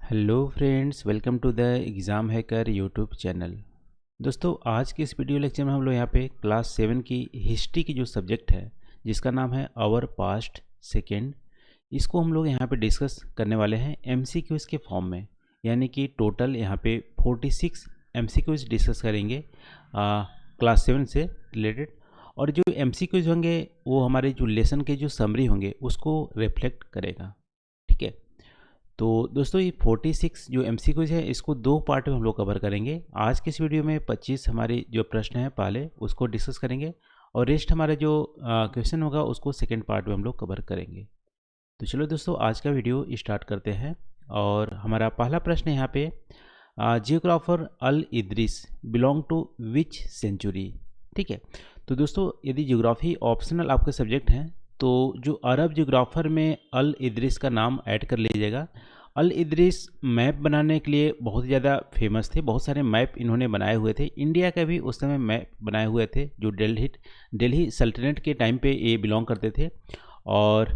Hello friends, welcome to the exam hacker YouTube channel. दोस्तों, आज के इस वीडियो लेक्चर में हम लोग यहाँ पे क्लास 7 की हिस्ट्री की जो सब्जेक्ट है जिसका नाम है आवर पास्ट सेकेंड, इसको हम लोग यहाँ पे डिस्कस करने वाले हैं एमसीक्यूज़ के फॉर्म में। यानी कि टोटल यहाँ पे 46 एमसीक्यूज़ डिस्कस करेंगे क्लास 7 से रिलेटेड। और जो एमसीक्यूज़ होंगे वो हमारे जो लेसन के जो समरी होंगे उसको रिफ्लेक्ट करेगा। ठीक है, तो दोस्तों ये 46 जो एमसीक्यूज है इसको दो पार्ट में हम लोग कवर करेंगे। आज के इस वीडियो में 25 हमारी जो प्रश्न है पहले उसको डिस्कस करेंगे और रेस्ट हमारा जो क्वेश्चन होगा उसको सेकंड पार्ट में हम लोग कवर करेंगे। तो चलो दोस्तों, आज का वीडियो स्टार्ट करते हैं। और हमारा पहला प्रश्न है यहाँ पे, geographer Al Idrisi belong to which century. ठीक है, तो दोस्तों यदि ज्योग्राफी ऑप्शनल आपके सब्जेक्ट हैं तो जो अरब ज्योग्राफर में अल इद्रिस का नाम ऐड कर लीजिएगा। अल इद्रिस मैप बनाने के लिए बहुत ज़्यादा फेमस थे, बहुत सारे मैप इन्होंने बनाए हुए थे। इंडिया का भी उस समय मैप बनाए हुए थे जो दिल्ली सल्तनत के टाइम पे ये बिलोंग करते थे। और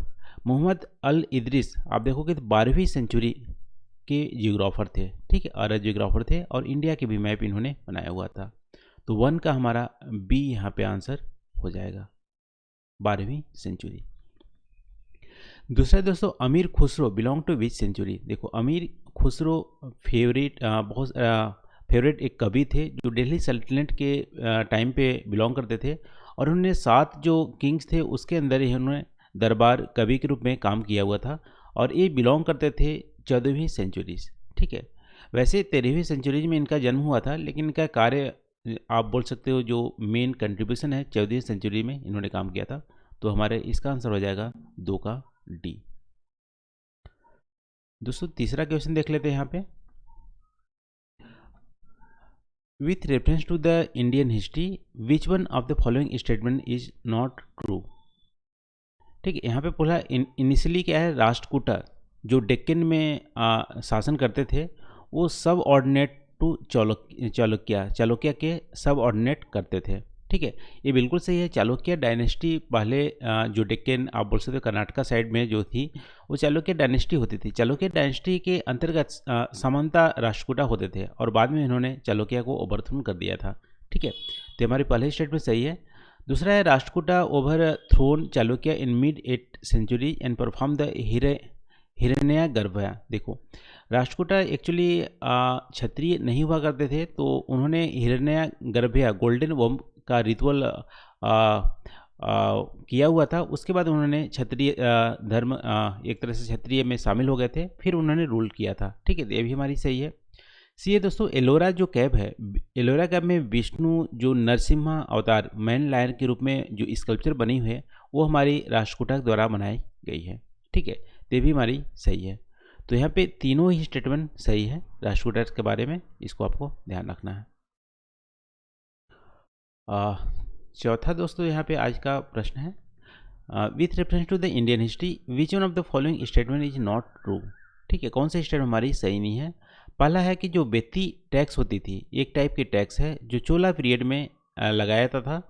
मोहम्मद अल इद्रिस आप देखोगे तो 12वीं सेंचुरी के जियोग्राफर थे। ठीक है, अरब जियोग्राफर थे और इंडिया के भी मैप इन्होंने बनाया हुआ था। तो 1 का हमारा बी यहाँ पे आंसर हो जाएगा, 12वीं सेंचुरी। दूसरा दोस्तों, Amir Khusro belong to which century. देखो, अमीर खुसरो बहुत फेवरेट एक कवि थे जो दिल्ली सल्तनत के टाइम पे बिलोंग करते थे। और उन्होंने 7 जो किंग्स थे उसके अंदर ही उन्होंने दरबार कवि के रूप में काम किया हुआ था। और ये बिलोंग करते थे 14वीं सेंचुरीज। ठीक है, वैसे 13वीं सेंचुरीज में इनका जन्म हुआ था, लेकिन इनका कार्य आप बोल सकते हो जो मेन कंट्रीब्यूशन है 14वीं सेंचुरी में इन्होंने काम किया था। तो हमारे इसका आंसर हो जाएगा 2 का डी। दोस्तों तीसरा क्वेश्चन देख लेते हैं यहाँ पे, with reference to the Indian history which one of the following statement is not true. ठीक है, यहाँ पे बोला इनिशियली क्या है, राष्ट्रकूटा जो डेक्कन में शासन करते थे वो सब ऑर्डिनेट टू चालुक्य के सब ऑर्डिनेट करते थे। ठीक है, ये बिल्कुल सही है। चालुक्य डायनेस्टी पहले जो डेक्कन आप बोल सकते हो कर्नाटका साइड में जो थी वो चालुक्य डायनेस्टी होती थी। चालुक्य डायनेस्टी के अंतर्गत सामंता राष्ट्रकूटा होते थे और बाद में इन्होंने चालुक्य को ओवरथ्रोन कर दिया था। ठीक है, तो हमारी पहले स्टेटमेंट सही है। दूसरा है, Rashtrakuta overthrown Chalukya in mid 8th century and perform the Hiranyagarbha. देखो, राष्ट्रकूटा एक्चुअली क्षत्रिय नहीं हुआ करते थे, तो उन्होंने हिरण्या गर्भया गोल्डन वोम का रिचुअल किया हुआ था। उसके बाद उन्होंने क्षत्रिय धर्म एक तरह से क्षत्रिय में शामिल हो गए थे, फिर उन्होंने रूल किया था। ठीक है, ये भी हमारी सही है। सी है दोस्तों, एलोरा जो कैब है, एलोरा कैब में विष्णु जो नरसिम्हा अवतार मैन लायन के रूप में जो स्कल्पचर बनी हुई है वो हमारी राष्ट्रकूटा द्वारा बनाई गई है। ठीक है, ये भी हमारी सही है। तो यहाँ पे तीनों ही स्टेटमेंट सही है राष्ट्रकूटा के बारे में, इसको आपको ध्यान रखना है। चौथा दोस्तों यहाँ पे आज का प्रश्न है, with reference to the Indian history which one of the following statement is not true. ठीक है, कौन सा स्टेटमेंट हमारी सही नहीं है। पहला है कि जो बेत्ती टैक्स होती थी एक टाइप की टैक्स है जो चोला पीरियड में लगाया जाता था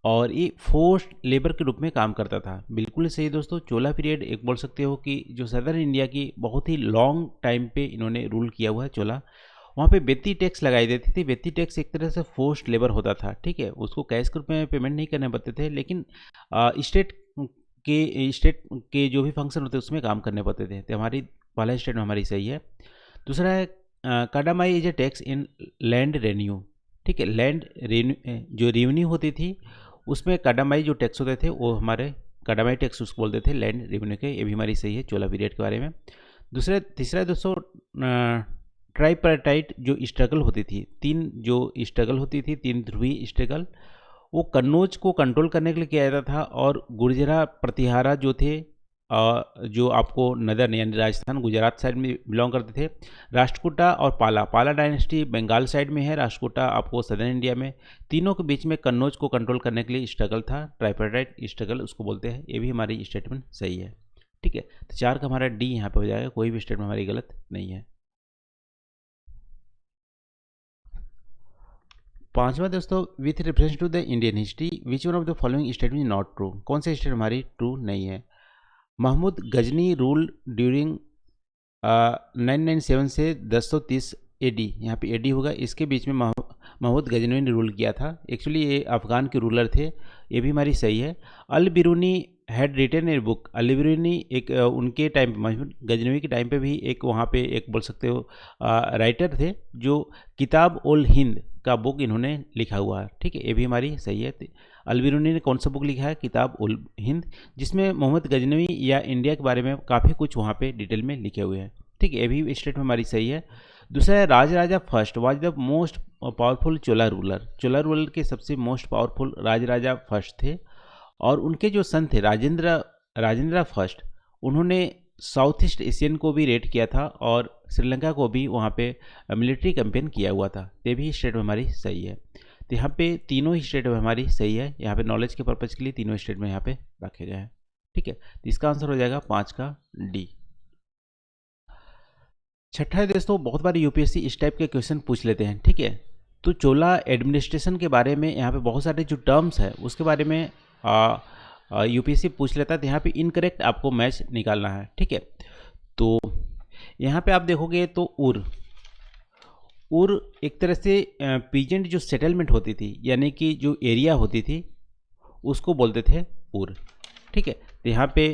और ये फोर्स्ड लेबर के रूप में काम करता था। बिल्कुल सही दोस्तों, चोला पीरियड एक बोल सकते हो कि जो सदर्न इंडिया की बहुत ही लॉन्ग टाइम पे इन्होंने रूल किया हुआ है चोला। वहाँ पे बेत्ती टैक्स लगाई देती थी। बेत्ती टैक्स एक तरह से फोर्स्ड लेबर होता था। ठीक है, उसको कैश के रूप में पेमेंट नहीं करने पड़ते थे, लेकिन स्टेट के जो भी फंक्शन होते उसमें काम करने पड़ते थे। तो हमारी पहला स्टेट में हमारी सही है। दूसरा है, Kadamai is a tax in land revenue. ठीक है, लैंड रेन्यू जो रेवेन्यू होती थी उसमें काडामाई जो टैक्स होते थे वो हमारे काडामाई टैक्स उसको बोलते थे लैंड रेवेन्यू के। ये भी हमारी सही है चोला पीरियड के बारे में। तीसरा दोस्तों, ट्राइपार्टाइट जो स्ट्रगल होती थी, तीन ध्रुवी स्ट्रगल, वो कन्नौज को कंट्रोल करने के लिए किया जाता था। और गुर्जरा प्रतिहारा जो थे जो आपको नदर यानी राजस्थान गुजरात साइड में बिलोंग करते थे। राष्ट्रकूटा और पाला डायनेस्टी बंगाल साइड में है, राष्ट्रकूटा आपको सदर्न इंडिया में। तीनों के बीच में कन्नौज को कंट्रोल करने के लिए स्ट्रगल था, ट्राइपार्टाइट स्ट्रगल उसको बोलते हैं। ये भी हमारी स्टेटमेंट सही है। ठीक है, तो 4 का हमारा डी यहाँ पे हो जाएगा, कोई भी स्टेटमेंट हमारी गलत नहीं है। पांचवा दोस्तों, with reference to the Indian history which one of the following statement not true. कौन सा स्टेटमेंट हमारी ट्रू नहीं है। महमूद गजनी रूल ड्यूरिंग 997 से 1030 AD, यहाँ पे AD होगा, इसके बीच में महमूद गजनवी ने रूल किया था। एक्चुअली ये अफ़गान के रूलर थे, ये भी हमारी सही है। Al Biruni had written a book, Al Biruni एक उनके टाइम पे, महमूद गजनवी के टाइम पे भी एक वहाँ पे एक बोल सकते हो राइटर थे जो किताब उल हिंद का बुक इन्होंने लिखा हुआ है, ठीक है, ये भी हमारी सही है। अल बिरूनी ने कौन सा बुक लिखा है? किताब उल हिंद, जिसमें मोहम्मद गजनवी या इंडिया के बारे में काफ़ी कुछ वहाँ पे डिटेल में लिखे हुए हैं, ठीक है, ये भी स्टेट में हमारी सही है। दूसरा है Rajaraja first was the most powerful Chola ruler, Chola ruler के सबसे मोस्ट पावरफुल राजराजा फर्स्ट थे, और उनके जो सन थे राजेंद्र फर्स्ट, उन्होंने साउथ ईस्ट एशियन को भी रेड किया था और श्रीलंका को भी वहाँ पे मिलिट्री कैंपेन किया हुआ था। ये भी स्टेट में हमारी सही है। तो यहाँ पे तीनों ही स्टेट में हमारी सही है, यहाँ पे नॉलेज के पर्पज़ के लिए तीनों स्टेट में यहाँ पे रखे गए हैं, ठीक है। तो इसका आंसर हो जाएगा 5 का डी। छठा है दोस्तों, बहुत बार यूपीएससी इस टाइप के क्वेश्चन पूछ लेते हैं, ठीक है। तो चोला एडमिनिस्ट्रेशन के बारे में यहाँ पे बहुत सारे जो टर्म्स है उसके बारे में यूपीएससी पूछ लेता है, तो यहाँ पे इनकरेक्ट आपको मैच निकालना है, ठीक है। तो यहाँ पे आप देखोगे तो उर एक तरह से पीजेंट जो सेटलमेंट होती थी, यानी कि जो एरिया होती थी उसको बोलते थे उर, ठीक है। तो यहाँ पे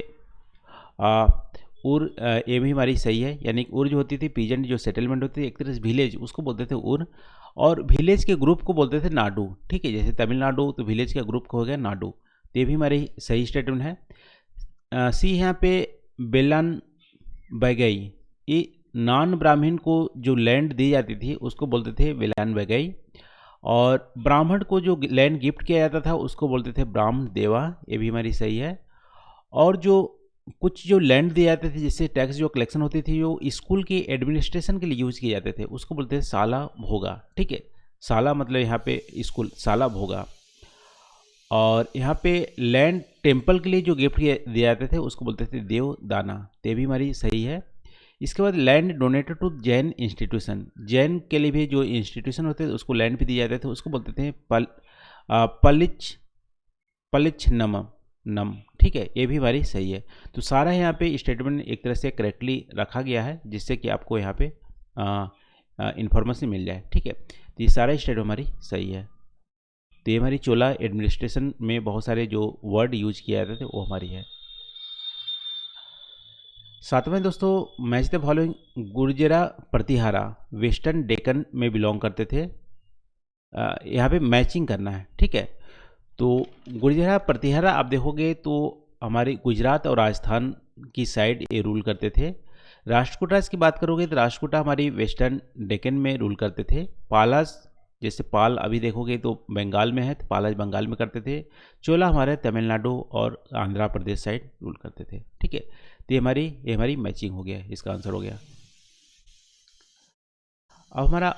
उर ये भी हमारी सही है, यानी उर जो होती थी पीजेंट जो सेटलमेंट होती थी, एक तरह से विलेज, उसको बोलते थे उर, और विलेज के ग्रुप को बोलते थे नाडू, ठीक है। जैसे तमिलनाडु तो विलेज का ग्रुप हो गया नाडू, तो ये भी हमारी सही स्टेटमेंट है। सी यहाँ पे बेलान बैगई, ये नॉन ब्राह्मण को जो लैंड दी जाती थी उसको बोलते थे बेलान बैगई, और ब्राह्मण को जो लैंड गिफ्ट किया जाता था उसको बोलते थे ब्राह्मण देवा, ये भी हमारी सही है। और जो कुछ जो लैंड दिए जाते थे, जिससे टैक्स जो कलेक्शन होती थी, जो स्कूल के एडमिनिस्ट्रेशन के लिए यूज़ किए जाते थे, उसको बोलते थे साला भोगा, ठीक है। साला मतलब यहाँ पे स्कूल, साला भोगा। और यहाँ पे लैंड टेम्पल के लिए जो गिफ्ट दिए जाते थे उसको बोलते थे देव दाना, ये भी हमारी सही है। इसके बाद land donated to Jain institution, Jain के लिए भी जो इंस्टीट्यूशन होते थे उसको लैंड भी दिए जाते थे, उसको बोलते थे पलिच नम, ठीक है, ये भी हमारी सही है। तो सारा यहाँ पे स्टेटमेंट एक तरह से करेक्टली रखा गया है, जिससे कि आपको यहाँ पे इंफॉर्मेशन मिल जाए, ठीक है। तो ये सारा स्टेटमेंट हमारी सही है। तो ये हमारी चोला एडमिनिस्ट्रेशन में बहुत सारे जो वर्ड यूज किया जाते थे वो हमारी है। सातवें दोस्तों, match the following, Gurjara Pratihara western Deccan में बिलोंग करते थे, यहाँ पे मैचिंग करना है, ठीक है। तो गुर्जरा प्रतिहारा आप देखोगे तो हमारे गुजरात और राजस्थान की साइड ये रूल करते थे। राष्ट्रकूटास की बात करोगे तो राष्ट्रकूटा हमारी वेस्टर्न डेक्कन में रूल करते थे। पालास, जैसे पाल अभी देखोगे तो बंगाल में है, तो पालास बंगाल में करते थे। चोला हमारे तमिलनाडु और आंध्र प्रदेश साइड रूल करते थे, ठीक है। तो ये हमारी मैचिंग हो गया, इसका आंसर हो गया। अब हमारा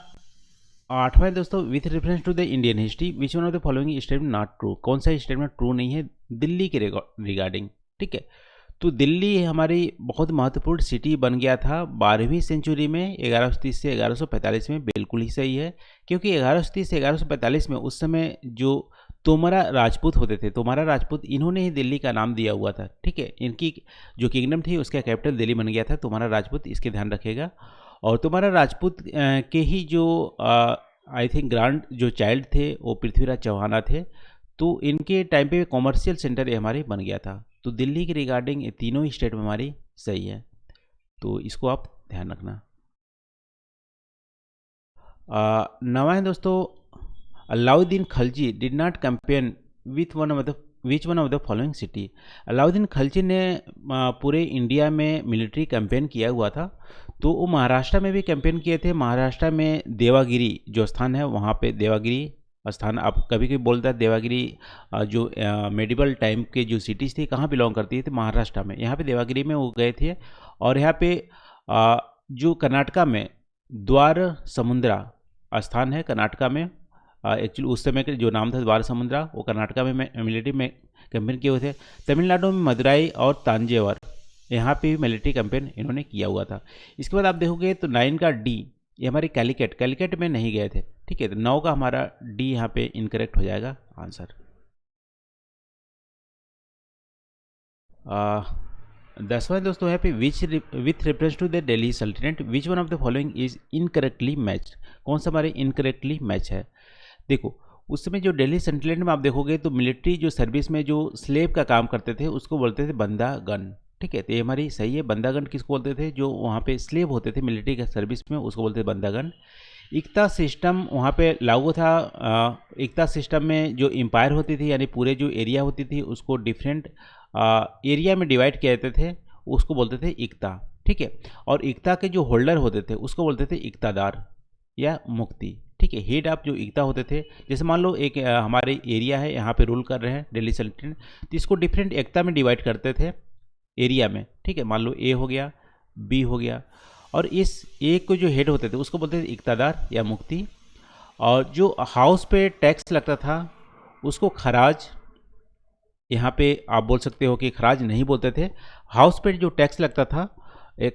आठवां दोस्तों, with reference to the Indian history which one of the following statement not true, कौन सा स्टेटमेंट ट्रू नहीं है दिल्ली के रिगार्डिंग, ठीक है। तो दिल्ली हमारी बहुत महत्वपूर्ण सिटी बन गया था 12वीं सेंचुरी में, 1130 से 1145 में, बिल्कुल ही सही है, क्योंकि 1130 से 1145 में उस समय जो तोमरा राजपूत होते थे, तोमरा राजपूत, इन्होंने ही दिल्ली का नाम दिया हुआ था, ठीक है। इनकी जो किंगडम थी उसका कैपिटल दिल्ली बन गया था, तोमरा राजपूत, इसके ध्यान रखेगा। और तोमरा राजपूत के ही जो आई थिंक ग्रांड जो चाइल्ड थे वो पृथ्वीराज चौहाना थे, तो इनके टाइम पे कॉमर्शियल सेंटर ये हमारे बन गया था। तो दिल्ली के रिगार्डिंग ये तीनों ही स्टेट में हमारी सही है, तो इसको आप ध्यान रखना। नवा है दोस्तों, Alauddin Khalji did not campaign with which one of the following city, Alauddin Khalji ने पूरे इंडिया में मिलिट्री कैंपेन किया हुआ था, तो वो महाराष्ट्र में भी कैंपेन किए थे। महाराष्ट्र में देवागिरी जो स्थान है वहाँ पे देवागिरी स्थान, आप कभी कभी बोलता है देवागिरी जो मेडिवल टाइम के जो सिटीज़ थी कहाँ बिलोंग करती थी, महाराष्ट्र में, यहाँ पे देवागिरी में वो गए थे। और यहाँ पे जो कर्नाटका में द्वार समुद्रा स्थान है, कर्नाटका में, एक्चुअली उस समय के जो नाम था द्वार समुद्रा, वो कर्नाटका में मिलिट्री में कैंपेन किए हुए थे। तमिलनाडु में मदुराई और तांजेवर, यहाँ पे भी मिलिट्री कैंपेन इन्होंने किया हुआ था। इसके बाद आप देखोगे तो 9 का डी, ये हमारे कैलिकट में नहीं गए थे, ठीक है। तो 9 का हमारा डी यहाँ पे इनकरेक्ट हो जाएगा आंसर। 10वां दोस्तों यहाँ पे with reference to the Delhi Sultanate which one of the following is incorrectly match. कौन सा हमारे इनकरेक्टली मैच है? देखो, उस समय जो दिल्ली सल्तनत में आप देखोगे तो मिलिट्री जो सर्विस में जो स्लेव का काम करते थे उसको बोलते थे बंदागन। ठीक है, तो ये हमारी सही है। बंदागन किसको बोलते थे? जो वहाँ पे स्लेव होते थे मिलिट्री के सर्विस में, उसको बोलते थे बंदागन। एकता सिस्टम वहाँ पे लागू था। एकता सिस्टम में जो एम्पायर होती थी, यानी पूरे जो एरिया होती थी उसको डिफरेंट एरिया में डिवाइड किए जाते थे, उसको बोलते थे एकता। ठीक है, और एकता के जो होल्डर होते थे उसको बोलते थे इक्तादार या मुक्ति। ठीक है, हेड ऑफ जो एकता होते थे, जैसे मान लो एक हमारे एरिया है, यहाँ पे रूल कर रहे हैं दिल्ली सल्तनत, तो इसको डिफरेंट एकता में डिवाइड करते थे एरिया में। ठीक है, मान लो ए हो गया, बी हो गया, और इस एक को जो हेड होते थे उसको बोलते थे इक्तादार या मुक्ति। और जो हाउस पे टैक्स लगता था उसको खराज, यहाँ पे आप बोल सकते हो कि खराज नहीं बोलते थे, हाउस पे जो टैक्स लगता था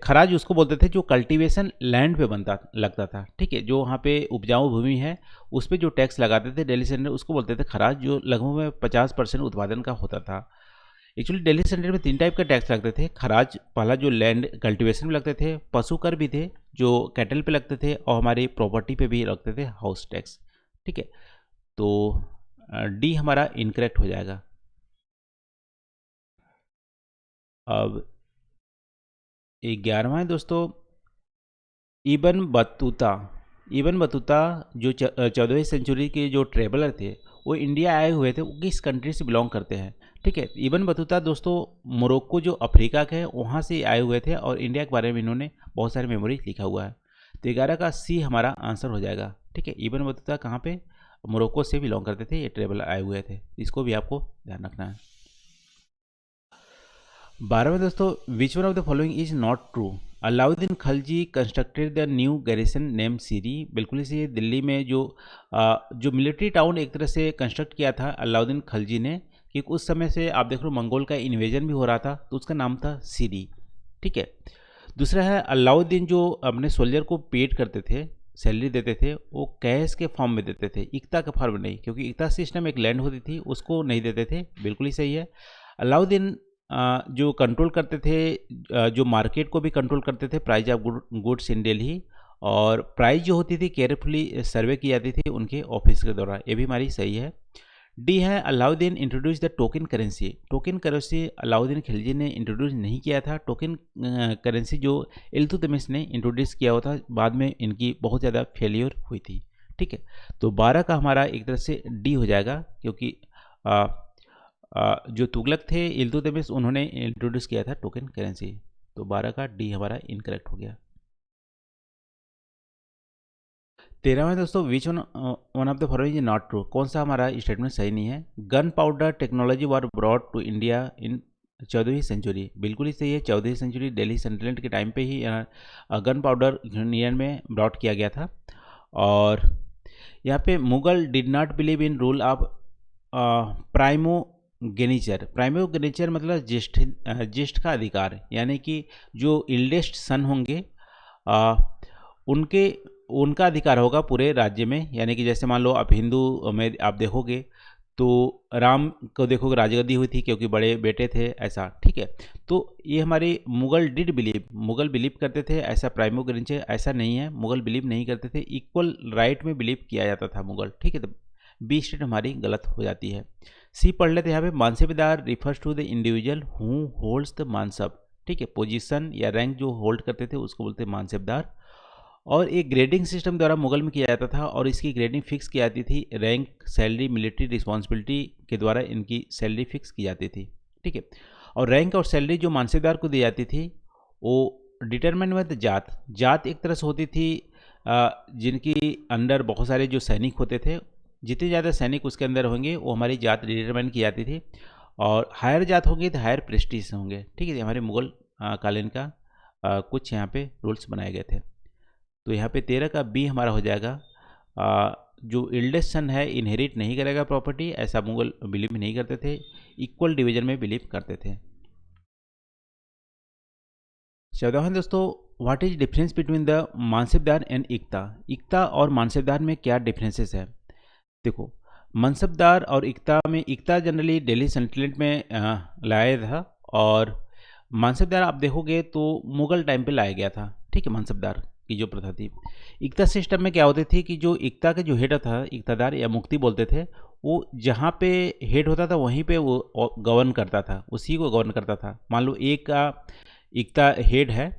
खराज उसको बोलते थे जो कल्टीवेशन लैंड पे बनता लगता था। ठीक है, जो वहाँ पे उपजाऊ भूमि है उस पर जो टैक्स लगाते थे दिल्ली सेंटर, उसको बोलते थे खराज, जो लगभग में 50% उत्पादन का होता था। एक्चुअली दिल्ली सेंटर में 3 टाइप का टैक्स लगते थे। खराज पहला जो लैंड कल्टीवेशन में लगते थे, पशु कर भी थे जो कैटल पे लगते थे, और हमारी प्रॉपर्टी पे भी लगते थे हाउस टैक्स। ठीक है, तो डी हमारा इनकरेक्ट हो जाएगा। अब 11वां है दोस्तों, इबन बतूता। इबन बतूता जो 14वीं सेंचुरी के जो ट्रेवलर थे, वो इंडिया आए हुए थे, वो किस कंट्री से बिलोंग करते हैं? ठीक है, इबन बतूता दोस्तों मोरक्को जो अफ्रीका के है वहाँ से आए हुए थे, और इंडिया के बारे में इन्होंने बहुत सारे मेमोरीज लिखा हुआ है। तो 11 का सी हमारा आंसर हो जाएगा। ठीक है, इबन बतूता कहाँ पे? मोरक्को से बिलोंग करते थे, ये ट्रेवलर आए हुए थे, इसको भी आपको ध्यान रखना है। 12वें दोस्तों, which one of the following is not true? Alauddin Khalji constructed the new garrison name Siri. बिल्कुल इसी दिल्ली में जो मिलिट्री टाउन एक तरह से कंस्ट्रक्ट किया था अलाउद्दीन खलजी ने, कि उस समय से आप देख लो मंगोल का इन्वेजन भी हो रहा था, तो उसका नाम था सीरी। ठीक है, दूसरा है अलाउद्दीन जो अपने सोल्जर को पेड करते थे, सैलरी देते थे, वो कैश के फॉर्म में देते थे, इक्ता के फॉर्म में नहीं, क्योंकि इक्ता सिस्टम एक लैंड होती थी उसको नहीं देते थे। बिल्कुल ही सही है। अलाउद्दीन जो कंट्रोल करते थे, जो मार्केट को भी कंट्रोल करते थे, price of goods in Delhi, और प्राइस जो होती थी केयरफुली सर्वे की जाती थी उनके ऑफिस के द्वारा। ये भी हमारी सही है। डी है Alauddin introduce the token currency. Token currency Alauddin Khilji ने इंट्रोड्यूस नहीं किया था। टोकन करेंसी जो इल्तुतमिश ने इंट्रोड्यूस किया हुआ था, बाद में इनकी बहुत ज़्यादा फेलियर हुई थी। ठीक है, तो 12 का हमारा एक तरह से डी हो जाएगा, क्योंकि जो तुगलक थे इल्तुतमिश, उन्होंने इंट्रोड्यूस किया था टोकन करेंसी। तो 12 का डी हमारा इनकरेक्ट हो गया। 13वां दोस्तों, which one of the following is not true? कौन सा हमारा स्टेटमेंट सही नहीं है? Gunpowder technology were brought to India in 14वीं सेंचुरी। बिल्कुल ही सही है, 14वीं सेंचुरी दिल्ली सल्तनत के टाइम पे ही गन पाउडर इंडियन में ब्रॉड किया गया था। और यहाँ पे Mughal did not believe in rule of प्राइमोगेनिचर। प्राइमोगेनिचर मतलब ज्येष्ठ का अधिकार, यानी कि जो इल्डेस्ट सन होंगे उनका अधिकार होगा पूरे राज्य में। यानी कि जैसे मान लो आप हिंदू में आप देखोगे तो राम को देखोगे राजगद्दी हुई थी क्योंकि बड़े बेटे थे, ऐसा। ठीक है, तो ये हमारे मुगल बिलीव करते थे, ऐसा प्राइमोगेनिचर ऐसा नहीं है, मुगल बिलीव नहीं करते थे, इक्वल राइट में बिलीव किया जाता था मुगल। ठीक है, तो बी स्टेट हमारी गलत हो जाती है। सी पढ़ लेते हैं यहाँ पे, mansabdar refers to the individual who holds the mansab. ठीक है, पोजीशन या रैंक जो होल्ड करते थे उसको बोलते हैं मानसबदार। और एक ग्रेडिंग सिस्टम द्वारा मुगल में किया जाता था, और इसकी ग्रेडिंग फिक्स की जाती थी रैंक, सैलरी, मिलिट्री रिस्पॉन्सिबिलिटी के द्वारा इनकी सैलरी फिक्स की जाती थी। ठीक है, और रैंक और सैलरी जो मानसेदार को दी जाती थी वो डिटरमाइन विद जात एक तरह से होती थी, जिनकी अंडर बहुत सारे जो सैनिक होते थे, जितने ज़्यादा सैनिक उसके अंदर होंगे वो हमारी जात डिटरमाइन की जाती थी, और हायर जात होंगे तो हायर प्रेस्टीज होंगे। ठीक है, हमारे मुगल कालीन का कुछ यहाँ पे रूल्स बनाए गए थे। तो यहाँ पे 13 का बी हमारा हो जाएगा। जो इल्डेस्ट सन है इनहेरिट नहीं करेगा प्रॉपर्टी, ऐसा मुगल बिलीव नहीं करते थे, इक्वल डिवीजन में बिलीव करते थे। 14वां दोस्तों, what is difference between the mansabdar and iqta? Iqta और मानसबदार में क्या डिफरेंसेस है? देखो, मनसबदार और इक्ता में, इक्ता जनरली दिल्ली सल्तनत में लाया था, और मानसबदार आप देखोगे तो मुगल टाइम पे लाया गया था, ठीक है। मानसबदार की जो प्रथा थी, इक्ता सिस्टम में क्या होती थी कि जो इक्ता का जो हेड था, इक्तादार या मुक्ति बोलते थे, वो जहाँ पे हेड होता था वहीं पे वो गवर्न करता था, उसी को गवर्न करता था। मान लो एक का इक्ता हेड है,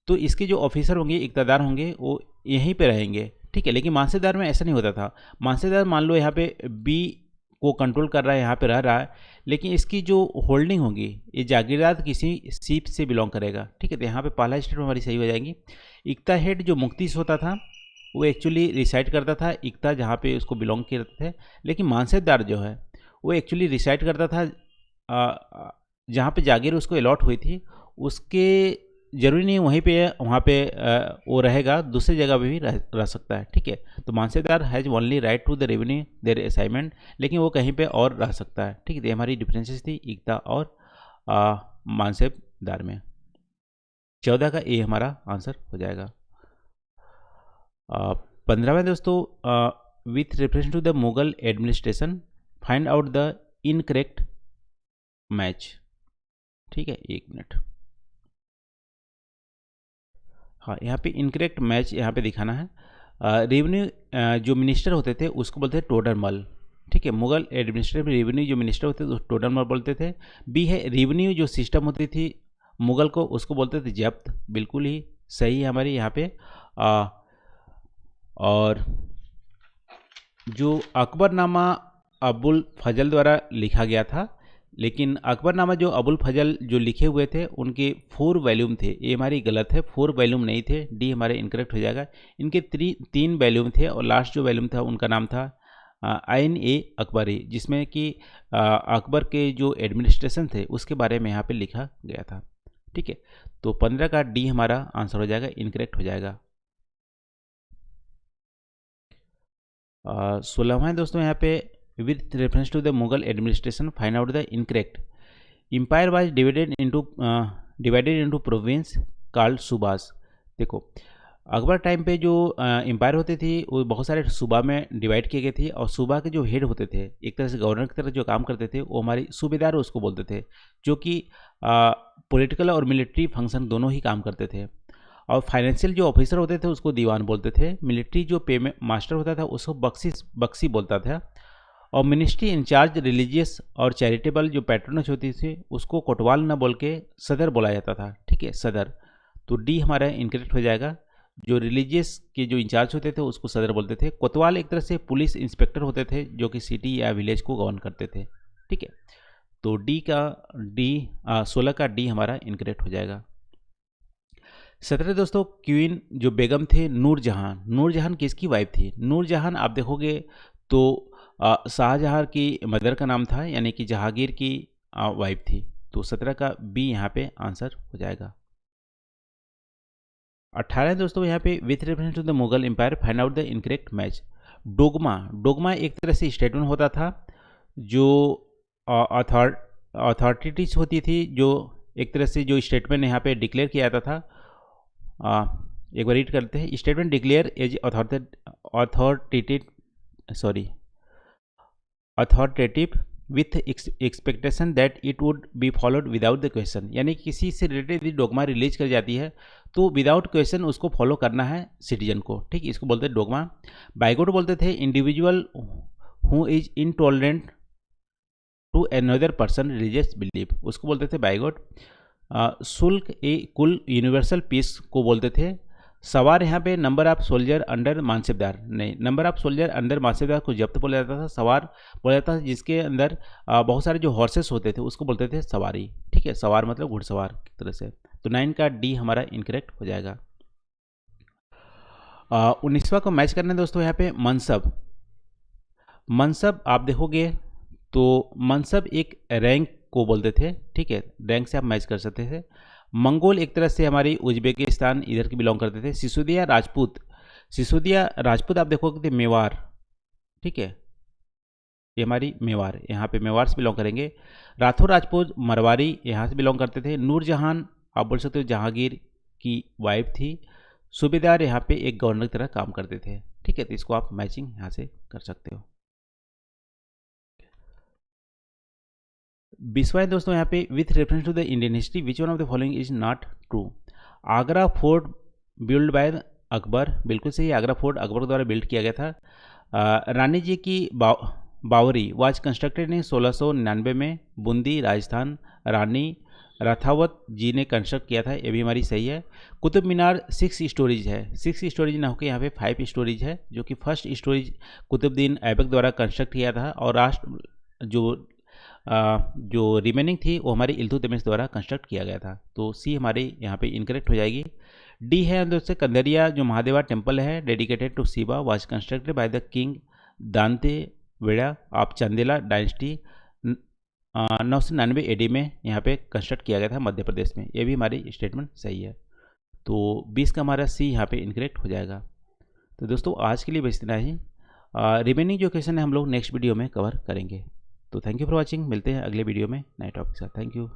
तो इसके जो ऑफिसर होंगे, इक्तादार होंगे, वो यहीं पे रहेंगे, ठीक है। लेकिन मानसेदार में ऐसा नहीं होता था। मानसेदार मान लो यहाँ पे बी को कंट्रोल कर रहा है, यहाँ पे रह रहा है, लेकिन इसकी जो होल्डिंग होगी, ये जागीरदार किसी सीप से बिलोंग करेगा, ठीक है। तो यहाँ पे पहला स्टेट हमारी सही हो जाएगी। इक्ता हेड जो मुक्ति से होता था, वो एक्चुअली रिसाइड करता था इक्ता जहाँ पे उसको बिलोंग करते थे। लेकिन मानसेदार जो है वो एक्चुअली रिसाइड करता था जहाँ पे जागीर उसको अलॉट हुई थी, उसके जरूरी नहीं वहीं पे वहाँ पे वो रहेगा, दूसरी जगह पे भी रह सकता है, ठीक है। तो mansabdar has only right to the revenue their assignment, लेकिन वो कहीं पे और रह सकता है, ठीक है। ये हमारी डिफरेंसेस थी इक्ता और मानसेदार में। 14 का ए हमारा आंसर हो जाएगा। 15वें दोस्तों, with reference to the Mughal administration find out the incorrect match, ठीक है। 1 मिनट, हाँ, यहाँ पे इनकरेक्ट मैच यहाँ पे दिखाना है। रेवेन्यू जो मिनिस्टर होते थे उसको बोलते थे टोडरमल, ठीक है। मुगल एडमिनिस्ट्रेटिव रेवेन्यू जो मिनिस्टर होते थे उसको टोडरमल बोलते थे। बी है रेवेन्यू जो सिस्टम होती थी मुगल को, उसको बोलते थे जब्त, बिल्कुल ही सही है हमारी यहाँ पे। और जो अकबरनामा अबुल फजल द्वारा लिखा गया था, लेकिन अकबरनामा जो अबुल फजल जो लिखे हुए थे उनके 4 वॉल्यूम थे, ये हमारी गलत है, 4 वॉल्यूम नहीं थे, डी हमारे इनकरेक्ट हो जाएगा। इनके 3 वॉल्यूम थे और लास्ट जो वॉल्यूम था उनका नाम था आइन ए अकबरी, जिसमें कि अकबर के जो एडमिनिस्ट्रेशन थे उसके बारे में यहाँ पे लिखा गया था, ठीक है। तो 15 का डी हमारा आंसर हो जाएगा, इनकरेक्ट हो जाएगा। 16वां दोस्तों यहाँ पे with reference to the Mughal administration find out the incorrect. Empire was divided into province called subas. देखो अकबर टाइम पे जो एम्पायर होती थी वो बहुत सारे सूबा में डिवाइड किए गए थे, और सूबा के जो हेड होते थे एक तरह से गवर्नर की तरह जो काम करते थे वो हमारी सूबेदार उसको बोलते थे, जो कि पॉलिटिकल और मिलिट्री फंक्शन दोनों ही काम करते थे। और फाइनेंशियल जो ऑफिसर होते थे उसको दीवान बोलते थे। मिलिट्री जो पेमेंट मास्टर होता था उसको बक्सी बोलता था। और मिनिस्ट्री इंचार्ज रिलीजियस और चैरिटेबल जो पैट्रोनज होती थी उसको कोतवाल न बोल के सदर बोला जाता था, ठीक है, सदर। तो डी हमारा इनकरेक्ट हो जाएगा। जो रिलीजियस के जो इंचार्ज होते थे उसको सदर बोलते थे। कोतवाल एक तरह से पुलिस इंस्पेक्टर होते थे जो कि सिटी या विलेज को गवर्न करते थे, ठीक है। तो 16 का डी हमारा इनकरेक्ट हो जाएगा। 17 दोस्तों, क्वीन जो बेगम थे नूरजहां, नूरजहां किसकी वाइफ थी? नूरजहां आप देखोगे तो शाहजहां की मदर का नाम था, यानी कि जहांगीर की वाइफ थी। तो 17 का बी यहाँ पे आंसर हो जाएगा। 18 दोस्तों यहाँ पे with reference to the Mughal empire find out the incorrect match. Dogma एक तरह से स्टेटमेंट होता था जो अथॉरिटीज होती थी, जो एक तरह से जो स्टेटमेंट यहाँ पे डिक्लेयर किया जाता था। एक बार रीड करते हैं। Statement declare as authoritative with expectation that it would be followed without the question, यानी किसी से रिलेटेड यदि डोगमा रिलीज कर जाती है तो विदाउट क्वेश्चन उसको फॉलो करना है सिटीजन को, ठीक, इसको बोलते हैं डोगमा। बाइगोट बोलते थे individual who is intolerant to another person religious belief, उसको बोलते थे बाइगोट। शुल्क ए कुल यूनिवर्सल पीस को बोलते थे। सवार यहाँ पे नंबर ऑफ सोल्जर अंडर मानसेबदार, नहीं, नंबर ऑफ सोल्जर अंडर मानसेबदार को जब्त बोला जाता था। सवार बोला जाता था जिसके अंदर बहुत सारे जो हॉर्सेस होते थे उसको बोलते थे सवारी, ठीक है, सवार मतलब घुड़सवार की तरह से। तो 9 का डी हमारा इनकरेक्ट हो जाएगा। 19वां को मैच करना है दोस्तों यहाँ पे मनसब। मनसब आप देखोगे तो मनसब एक रैंक को बोलते थे, ठीक है, रैंक से आप मैच कर सकते थे। मंगोल एक तरह से हमारी उज्बेकिस्तान इधर के बिलोंग करते थे। सिसोदिया राजपूत आप देखोगे थे मेवाड़, ठीक है, ये हमारी मेवाड़, यहाँ पे मेवाड़ से बिलोंग करेंगे। राठौर राजपूत मरवारी यहाँ से बिलोंग करते थे। नूरजहां आप बोल सकते हो जहांगीर की वाइफ थी। सूबेदार यहाँ पे एक गवर्नर की तरह काम करते थे, ठीक है। तो इसको आप मैचिंग यहाँ से कर सकते हो। 20वां है दोस्तों यहाँ पे, with reference to the Indian history which one of the following is not true. Agra fort build by Akbar, बिल्कुल सही, आगरा फोर्ट अकबर द्वारा बिल्ड किया गया था। रानी जी की बावरी वाज कंस्ट्रक्टेड इन 1699 में, बूंदी राजस्थान, रानी राथावत जी ने कंस्ट्रक्ट किया था, ये भी हमारी सही है। कुतुब मीनार 6 स्टोरेज है, 6 स्टोरेज ना होकर यहाँ पे 5 स्टोरेज है, जो कि फर्स्ट स्टोरेज कुतुबुद्दीन ऐबक द्वारा कंस्ट्रक्ट किया था, और जो रिमेनिंग थी वो हमारे इल्तुतमिश द्वारा कंस्ट्रक्ट किया गया था। तो सी हमारे यहाँ पे इनकरेक्ट हो जाएगी। डी है दोस्तों, कंदरिया जो महादेवा टेम्पल है dedicated to Shiva was constructed by the king दांते वेड़ा ऑफ चंदेला डायनेस्टी, 999 AD में यहाँ पे कंस्ट्रक्ट किया गया था मध्य प्रदेश में। ये भी हमारी स्टेटमेंट सही है। तो 20 का हमारा सी यहाँ पे इनकरेक्ट हो जाएगा। तो दोस्तों आज के लिए बस इतना ही, रिमेनिंग जो क्वेश्चन है हम लोग नेक्स्ट वीडियो में कवर करेंगे। तो थैंक यू फॉर वॉचिंग, मिलते हैं अगले वीडियो में नए टॉपिक के साथ। Thank you.